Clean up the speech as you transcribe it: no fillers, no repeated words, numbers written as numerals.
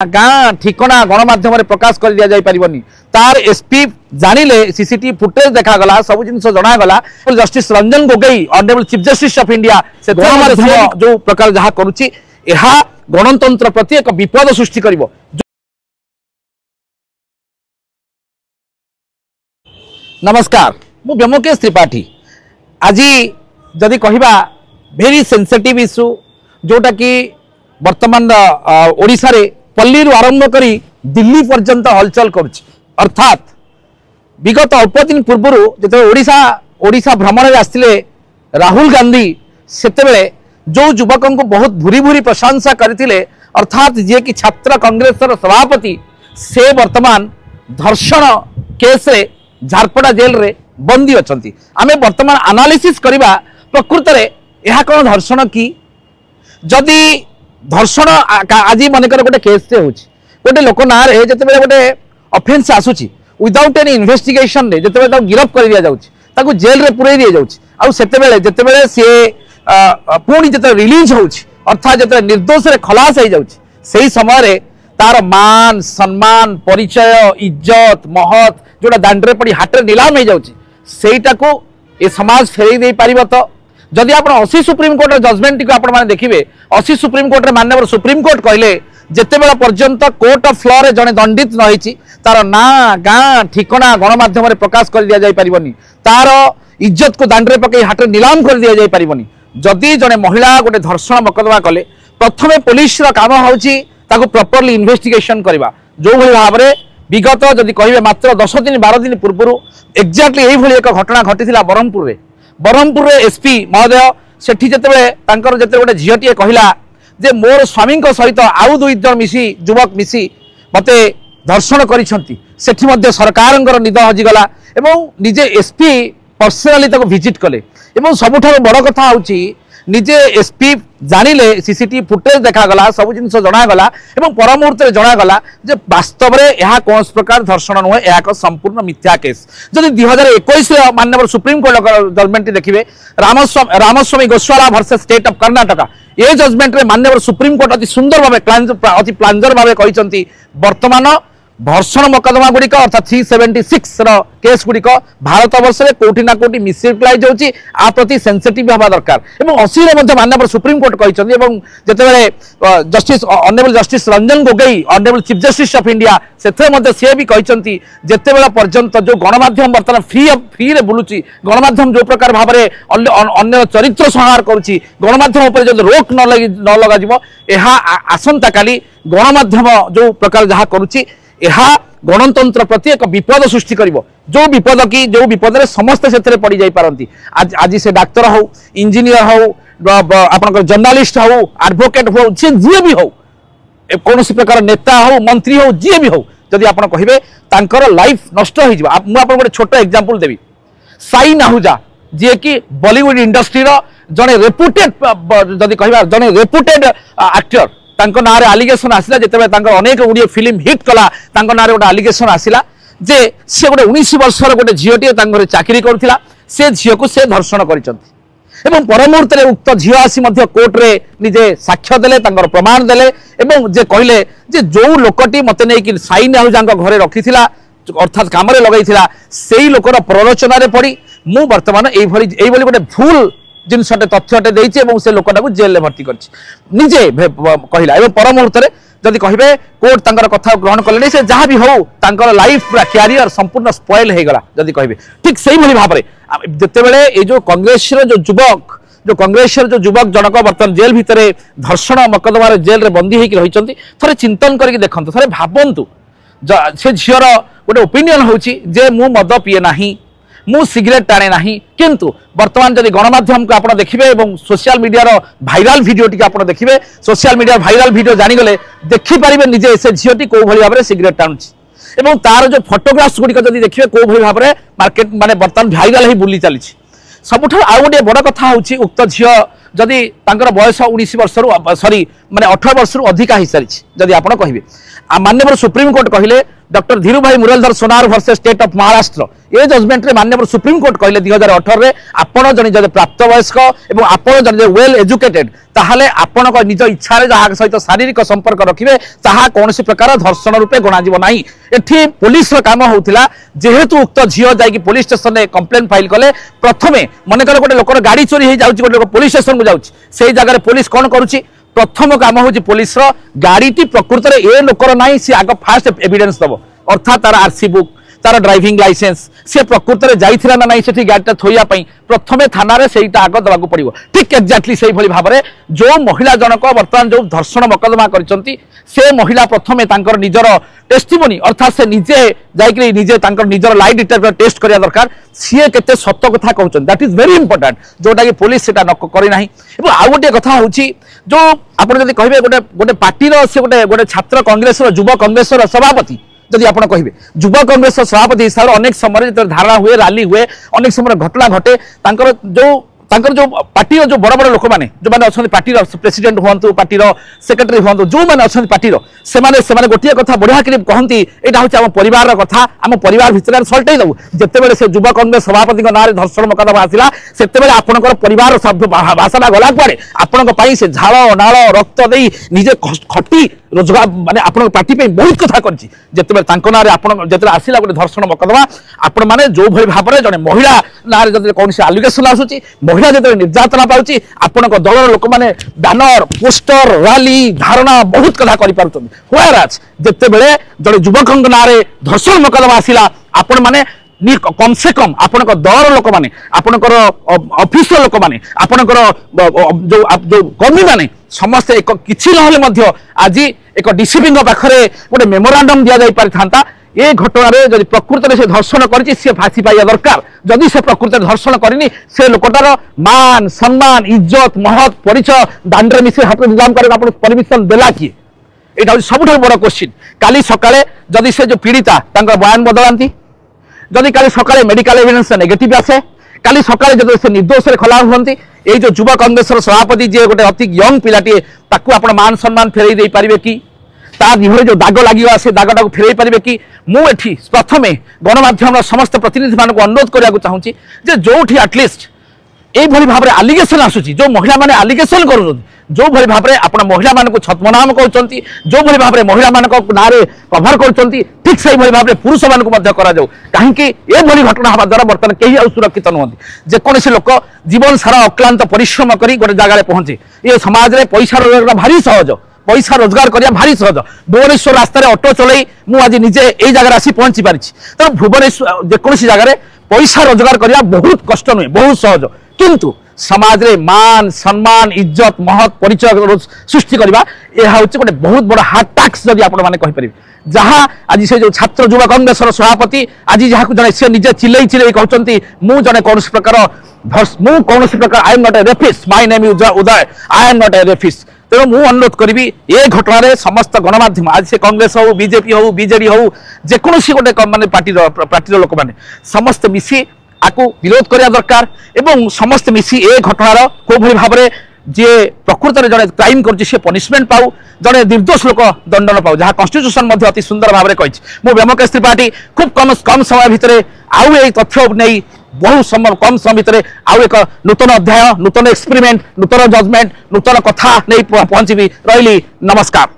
गाँ ठिकना गणमाध्यम प्रकाश कर दि जापरि तार एसपी जानिले सीसीटीवी फुटेज देखागला सब जिन जनागला justice Ranjan Gogoi honourable chief justice of India से गणमाध्यम जो प्रकार जहाँ करुच्ची गणतंत्र प्रति एक विपद सृष्टि कर। नमस्कार मु ब्योमकेश त्रिपाठी आज जदि कहबा वेरी सेंसिटिव इश्यू जोटा कि वर्तमान ओडिशा रे पल्ली आरंभ करी दिल्ली पर्यंत हलचल करुच्ची। अर्थात विगत अल्प दिन पूर्व जो ओडिशा भ्रमण आसते राहुल गांधी सेतेबेले जो युवकों को बहुत भूरी भूरी प्रशंसा करते अर्थात जी कि छात्र कांग्रेस सभापति से वर्तमान धर्षण केस रे झारपड़ा जेल रे बंदी अछंती। आमे वर्तमान एनालिसिस करबा प्रकृत रे यह कौन धर्षण कि जदि धर्षण आज मनकर गोटे केस गोटे लोक ना जिते गोटे ऑफेंस आसूची विदाउट एनी इन्वेस्टिगेशन रे जिते गिरफ कर दिया जाउची जेल रे पुरई दिया जाउची आउ सेतेबेले जितेबेले सी पुणी जिते रिलीज होउची अर्थात जिते निर्दोष रे खलास हो जाउची सेही समय रे तार मान सम्मान परिचय इज्जत महत जोड़ा दांडरे पड़ी हाटे नीलाम हो जाउची सेईटा को ए समाज फेरई दे पारिबो। तो जदि आप 80 सुप्रीम कोर्ट जजमेंट को आप देखिए 80 सुप्रीम कोर्ट माननीय सुप्रीम कोर्ट कहले जितेबेला पर्यंत कोर्ट ऑफ लॉ रे जने दंडित न होईची तार ना गाँ ठिकना गणमाध्यम प्रकाश कर दिया जापरि तार इज्जत को दांडरे पकई हाटे नीलाम कर दिया जापरि। जदि जने महिला गोटे धर्षण मकदमा कले प्रथमे पुलिस काम होची ताको प्रॉपर्ली इन्वेस्टिगेशन करबा जो भली भाव में विगत जदि कहिबे मात्र 10 दिन 12 दिन पूर्व एक्जाक्टली यही भली एक घटना घटिथिला बरहमपुर रे एसपी महोदय सेठी जते गोटे झीटी कहला जे मोर स्वामी सहित आउ 2 जन मिसी युवक मिसी मते धर्षण करिसंती सेठी मध्ये सरकार निद हजिगला एवं निजे एसपी पर्सनाली ताको विजिट कले एवं सबुठार बड़ कथा होची निजे एसपी जानिले सीसीटीवी फुटेज देखागला सब जिन जनागला एवं पर मुहूर्त जनागला जे वास्तव में यह कौन प्रकार धर्षण नुहे यह एक संपूर्ण मिथ्या केस। जदि 2021 माननीय सुप्रीम कोर्ट जजमेंट देखिए रामस्वामी गोस्वाला वर्सेस स्टेट ऑफ कर्नाटक ये जजमेंट रे माननीय सुप्रीम कोर्ट अति सुंदर भाव अति प्लांजर भाव कहते वर्तमान धर्षण मकदमा गुड़िक अर्थात 376 केस गुड़िक भारत वर्ष में कोटि ना कोटि मिसयूटिलाइज होची आ प्रति सेंसिटिव हवा दरकार एवं 80 रे माननीय सुप्रीम कोर्ट कहते जितेबाला justice honourable justice Ranjan Gogoi honourable chief justice of India से सी भी कहते जितेबाला पर्यंत जो गणमाध्यम बर्तमान फ्री रे बुलुची गणमाध्यम जो प्रकार भाव में अन्य चरित्र संहार करुच्ची गणमाध्यम पर जो रोक न लगा आसंता काली गणमाध्यम जो प्रकार जहाँ करुच्ची यह गणतंत्र प्रति एक विपद सृष्टि करिवो जो विपद की जो विपद रे समस्त से पड़ जाई पारंती। आज से डाक्तर हो इंजीनियर हो आपन जर्नलिस्ट हो एडवोकेट हो जी भी हो कौन प्रकार नेता हो मंत्री हो जी भी हो जदि आप कहे तांकर लाइफ नष्ट हो गोटे छोट एग्जांपल देवी साइन आहूजा जी कि बॉलीवुड इंडस्ट्री जड़े रेपुटेड जदि कह जड़े रेपुटेड एक्टर तांको नारे आलिगेशन आसिला जितेबाला अनेक गुड़िए फिल्म हिट कला तांको नारे गोटे आलिगेशन आसिला जे से गोटे 19 वर्षर गोटे झीटी चाकरी करुला से झील को से धर्षण करिसंती एवं पर मुहूर्त उक्त झील आसी कोर्ट रे निजे साक्ष्य देले प्रमाण देले एवं जे कहले जे जो लोकटी मते नहीं साइन आहूजा घरे रखिथिला अर्थात काम लगाई से लोकर प्ररोचन पड़ी मु वर्तमान गोटे भूल जिनसटे तथ्यटे देइछि एवं से लोकटा को जेल भर्ती करछि कहला एवं पर मुहूर्त जदि कहे कोर्ट तांकर कथा ग्रहण कले से जहाँ भी हो तांकर लाइफ कैरियर संपूर्ण स्पॉइल हो गला जदि कहे ठीक से ही भाव में जितेबाला ये जो कांग्रेस जो युवक जनक बर्तमान जेल भितर धर्षण मकदमार जेल रे बंदी होकर रही थे चिंतन करके देखते थे भावतु से झीर गोटे ओपिनियन होची जे मु मद पीए नाही मु सिगरेट टाणे नाही किंतु वर्तमान जदि गणमाध्यम को आप देखिए social media viral video T आप देखिए सोशल मीडिया भाइराल भिडियो जानीगले देखिपारे निजे से झीटी कौ भाव में सिगरेट टाणुची एवं तार जो फोटोग्राफ्स गुड़िक जब देखिए कौ भाव में मार्केट माने बर्तमान भाइराल ही बुली चली सबुठ आउ गोटे बड़ कथा हूँ उक्त झील जदि बयस 19 वर्ष सॉरी माने 18 वर्ष अधिका हो सारी जदि आप कहे माननीय सुप्रीम कोर्ट कहले डॉक्टर धीरू भाई मुरलीधर सोनार वर्सेस स्टेट ऑफ महाराष्ट्र ये जजमेंट रे माननीय सुप्रीम कोर्ट कहले 2018 रे आपण जने जदि प्राप्त वयस्क एवं आपण जने वेल एजुकेटेड ताहले आपण को निज इच्छा रे जहा सहित शारीरिक संपर्क रखिबे ताहा कोनोसी प्रकार धर्षण रूपे गणा जीव नाही। एठी पुलिस रो काम होउथिला जेहेतु उक्त झियो जाई कि पुलिस स्टेशन रे कंप्लेन फाइल कले प्रथमे मन कर गोटे लोकर गाड़ी चोरी हे जाउची गोटे लोक पुलिस स्टेशन को जाउची सेही जगह रे पुलिस कोन करूची प्रथम काम हूँ पुलिस गाड़ी प्रकृत में ये लोकर ना सी आग फास्ट एविडेंस दब अर्थात तार आरसी बुक तार ड्राइविंग लाइसेंस सी प्रकृत में जाइला ना ना से गाड़ी थोड़ाई प्रथम थाना आग देवाक पड़ो ठीक एक्जाक्टली से भाव में जो महिला जनक बर्तमान जो धर्षण मकदमा से महिला प्रथम निजर टेस्टिमोनी अर्थात से निजे जाइए निजे निजर लाइट डिटेक्टर टेस्ट करिया दरकार सी केते सत्य कथा कहउछन दैट इज वेरी इंपोर्टेंट जोटा कि पुलिस सेटा करि नाही। एवं आ गोटे कथा होउची जो आपण जदि कहिबे गोटे गोटे पार्टी रो से गोटे गोटे छात्र कांग्रेस रो युवा कांग्रेस रो सभापति जदि आपण कहिबे युवा कांग्रेस सभापति हिसाब अनेक समय धारणा हुए रैली हुए अनेक समय घटना घटे जो पार्टी जो बड़ बड़ लोक मैंने जो मैंने अच्छा पार्टी प्रेसिडेंट हूँ पार्टी सेक्रेटरी हूँ जो मैंने अच्छा पार्टी से गोटे कथा बढ़िया कहती यहाँ हूँ आम परिवार कथा आम परिवार भितर सल्टे दू जिते से युवा कांग्रेस सभापति ना धर्षण मकदमा आसला से आपंकर परिवार भाषा गला कुआड़े आपण से झाड़ नाल रक्त दे निजे खटी रोजगार माने आपण पार्टी पे बहुत कथा करछि जेते तांको नारे आपण जेते आसिला गोटे धर्षण मकदमा आपण माने जो भली भाव में जने महिला नारे जते कोन से एलिगेशन आसुछि महिला जेते निर्यातना पाउछि आपण को दलर लोक माने बैनर पोस्टर रैली धारणा बहुत कथा करि पारुछन होयराज जेते बेले जने युवकंग नारे धर्षण मकदमा आसिला आपण माने कम से कम आपण दलर लोक मैंने आपणकर ऑफिस लोक मैंने आपणकर जो जो कर्मी मैंने समस्ते एक किसी ना आज एक डीसीपी पाखे गोटे मेमोरांडम दि जा पारि ये घटना जब प्रकृत में से धर्षण कर फांसी पाइबा दरकार जदि से प्रकृत में धर्षण करनी से लोकटार मान सम्मान इज्जत महत परिचय दांडे मिसे हाथ निजाम कर परमिशन देला किए यहाँ सब बड़ क्वेश्चन काली सकाळे जदि से जो पीड़िता बयान बदलांती जदि काली सकाळे मेडिकल एविडेंस नेगेटिव आसे काली सकाळे जदि से निर्दोष खलास होती ये जो युवा कांग्रेस सभापति जी गोटे अति यंग पिलाटी ताकू आपण मान सम्मान फेरई दे पारिबे कि ता दिहरे जो दाग लागिवा से दागटा को फेरई पारिबे कि मु एठी प्रथमे गणमाध्यम समस्त प्रतिनिधि मानक अनुरोध करिया चाहूँगी जे जोठी एटलिस्ट ये भाव में आलिगेसन आसूची जो महिला माने आलिगेसन कर जो भली भाव में आप महिला मान छद्मनाम करते जो भली भाव में महिला मान ना कभर कर ठीक से भाव में पुरुष मान कहीं ये भली घटना हवा द्वारा बर्तमान कहीं सुरक्षित नुहति जेकोसी लोक जीवन सारा अक्लांत परिश्रम कर गोटे जगह पहुंचे ये समाज में पैसा रोजगार भारी सहज पैसा रोजगार करिया भारी सहज भुवनेश्वर रास्तार ऑटो चलई मुझे निजे ये जगह आसी पहुंची पारी तेणु भुवनेश्वर जेकोसी जगह पैसा रोजगार करिया बहुत कष्ट नुहे बहुत सहज किंतु समाज रे मान सम्मान इज्जत महत परिचय सृष्टि करवा यह हूँ गोटे बहुत बड़ा हार्ड टास्क जदि आपण मैंने कहींपर जहाँ आज से जो छात्र युवा कांग्रेस सभापति आज जहाँ जड़े सी निजे चिल्लई चिल्लई कहते मु जड़े कौन प्रकार I am not a rapist my name is Uday I am not a rapist तेणु मु अनुरोध करी ये घटना समस्त गणमाध्यम आज से कांग्रेस हो बीजेपी हो बीजेडी हो जेकोसी गोटे मानने पार्टी लोक मैंने समस्त मिसी आपको विरोध करिया दरकार एवं समस्त मिसी ए घटनार को भली भाव में जे प्रकृत में जड़े क्राइम कर पनिशमेंट पाऊ जड़े निर्दोष लोक दंड न पाऊ जहाँ कन्स्टिट्यूशन अति सुंदर भाव में कही मु ब्योमकेश त्रिपाठी खूब कम समय भितर आउ ए तथ्य नहीं बहुत समय कम समय भितर आउ एक नूतन अध्याय नूतन एक्सपेरिमेंट नूतन जजमेंट नूतन कथा नहीं पहुंची रही नमस्कार।